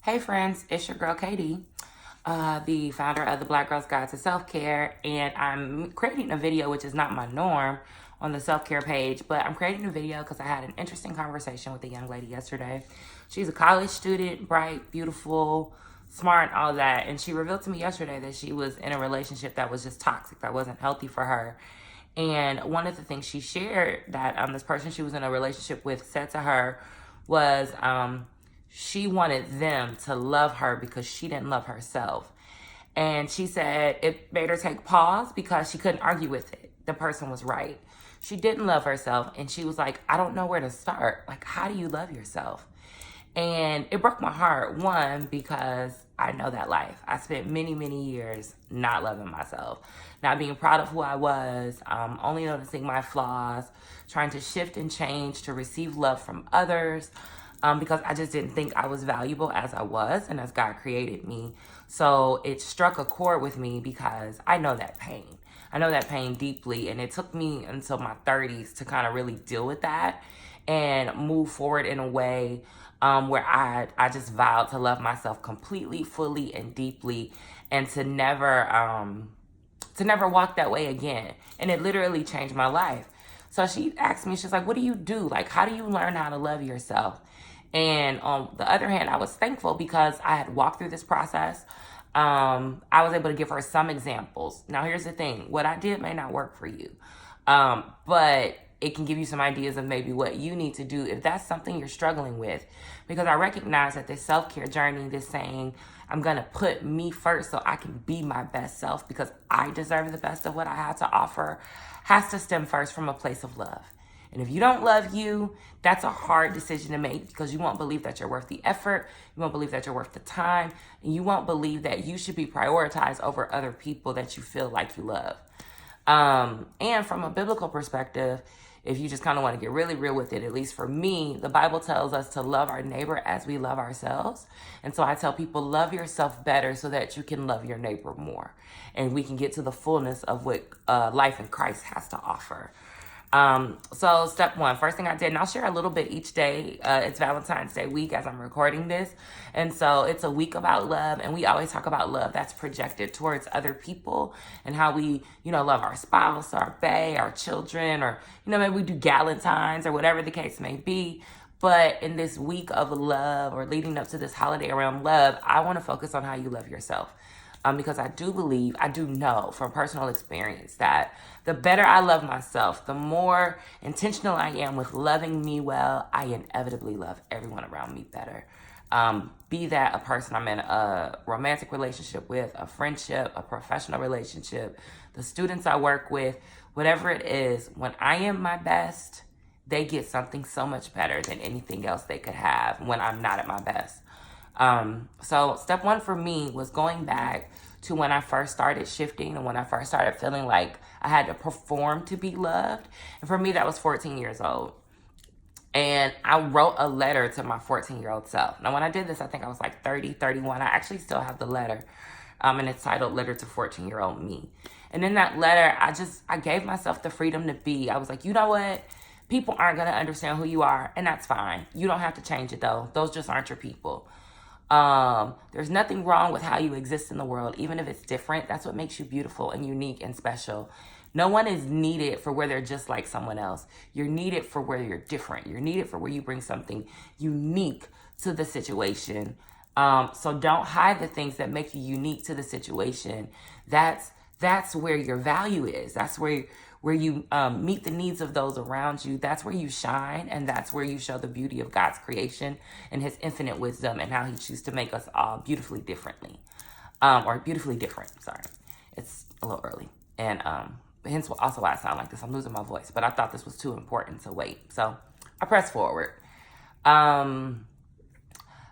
Hey friends, it's your girl Katie, the founder of the Black Girls Guide to Self-Care, and I'm creating a video which is not my norm on the self-care page, but I'm creating a video because I had an interesting conversation with a young lady yesterday. She's a college student, bright, beautiful, smart, and all that, and she revealed to me yesterday that she was in a relationship that was just toxic, that wasn't healthy for her. And one of the things she shared that this person she was in a relationship with said to her was she wanted them to love her because she didn't love herself. And she said it made her take pause because she couldn't argue with it. The person was right. She didn't love herself, and she was like, I don't know where to start. Like, how do you love yourself? And it broke my heart, one, because I know that life. I spent many, many years not loving myself, not being proud of who I was, only noticing my flaws, trying to shift and change to receive love from others, because I just didn't think I was valuable as I was and as God created me. So it struck a chord with me because I know that pain. I know that pain deeply, and it took me until my 30s to kind of really deal with that and move forward in a way where I just vowed to love myself completely, fully, and deeply, and to never walk that way again. And it literally changed my life. So she asked me, she's like, what do you do? Like, how do you learn how to love yourself? And on the other hand, I was thankful because I had walked through this process. I was able to give her some examples. Now, here's the thing. What I did may not work for you. But it can give you some ideas of maybe what you need to do if that's something you're struggling with. Because I recognize that this self-care journey, this saying, I'm going to put me first so I can be my best self because I deserve the best of what I have to offer, has to stem first from a place of love. And if you don't love you, that's a hard decision to make because you won't believe that you're worth the effort. You won't believe that you're worth the time. And you won't believe that you should be prioritized over other people that you feel like you love. And from a biblical perspective, if you just kind of want to get really real with it, at least for me, the Bible tells us to love our neighbor as we love ourselves. And so I tell people, love yourself better so that you can love your neighbor more. And we can get to the fullness of what life in Christ has to offer. So step one, first thing I did, and I'll share a little bit each day. It's Valentine's Day week as I'm recording this. And so it's a week about love, and we always talk about love that's projected towards other people and how we, love our spouse, our bae, our children, or, maybe we do Galentine's or whatever the case may be. But in this week of love or leading up to this holiday around love, I want to focus on how you love yourself. Because I do know from personal experience that the better I love myself, the more intentional I am with loving me well, I inevitably love everyone around me better. Be that a person I'm in a romantic relationship with, a friendship, a professional relationship, the students I work with, whatever it is, when I am my best, they get something so much better than anything else they could have when I'm not at my best. So step one for me was going back to when I first started shifting and when I first started feeling like I had to perform to be loved. And for me, that was 14 years old. And I wrote a letter to my 14-year-old self. Now, when I did this, I think I was like 30, 31. I actually still have the letter. And it's titled Letter to 14-Year-Old Me. And in that letter, I gave myself the freedom to be. I was like, you know what? People aren't going to understand who you are, and that's fine. You don't have to change it, though. Those just aren't your people. There's nothing wrong with how you exist in the world, even if it's different. That's what makes you beautiful and unique and special. No one is needed for where they're just like someone else. You're needed for where you're different. You're needed for where you bring something unique to the situation. So don't hide the things that make you unique to the situation. That's where your value is. That's where you meet the needs of those around you. That's where you shine, and that's where you show the beauty of God's creation and his infinite wisdom and how he chooses to make us all beautifully differently. Or beautifully different, sorry. It's a little early. And hence also why I sound like this. I'm losing my voice. But I thought this was too important to wait. So I pressed forward.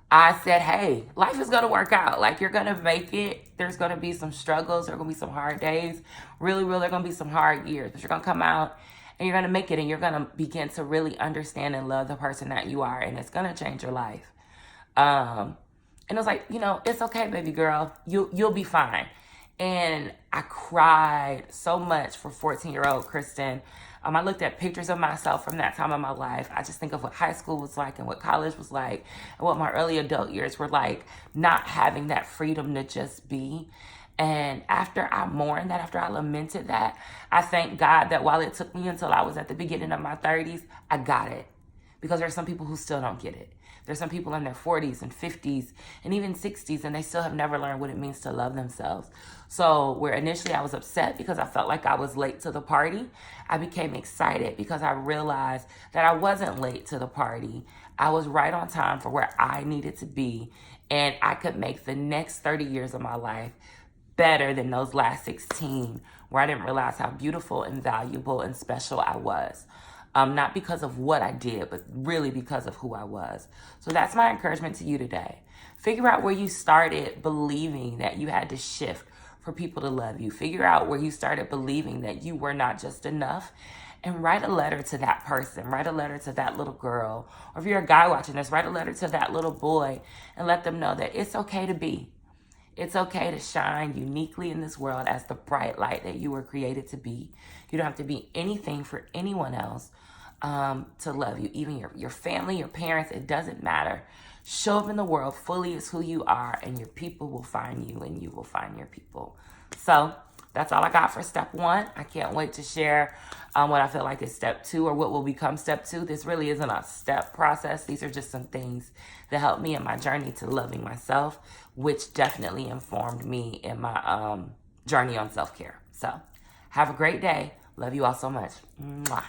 I said, hey, life is going to work out. Like, you're going to make it. There's going to be some struggles. There are going to be some hard days. Really, there are going to be some hard years. But you're going to come out and you're going to make it. And you're going to begin to really understand and love the person that you are. And it's going to change your life. And it was like, it's okay, baby girl. You'll be fine. And I cried so much for 14-year-old Kristen. I looked at pictures of myself from that time of my life. I just think of what high school was like and what college was like and what my early adult years were like, not having that freedom to just be. And after I mourned that, after I lamented that, I thank God that while it took me until I was at the beginning of my 30s, I got it. Because there's some people who still don't get it. There's some people in their 40s and 50s and even 60s, and they still have never learned what it means to love themselves. So where initially I was upset because I felt like I was late to the party, I became excited because I realized that I wasn't late to the party. I was right on time for where I needed to be, and I could make the next 30 years of my life better than those last 16, where I didn't realize how beautiful and valuable and special I was. Not because of what I did, but really because of who I was. So that's my encouragement to you today. Figure out where you started believing that you had to shift for people to love you. Figure out where you started believing that you were not just enough, and write a letter to that person. Write a letter to that little girl. Or if you're a guy watching this, write a letter to that little boy and let them know that it's okay to be. It's okay to shine uniquely in this world as the bright light that you were created to be. You don't have to be anything for anyone else to love you. Even your family, your parents, it doesn't matter. Show up in the world fully as who you are, and your people will find you, and you will find your people. So that's all I got for step 1. I can't wait to share what I feel like is step 2, or what will become step 2. This really isn't a step process. These are just some things that helped me in my journey to loving myself, which definitely informed me in my journey on self-care. So have a great day. Love you all so much. Mwah.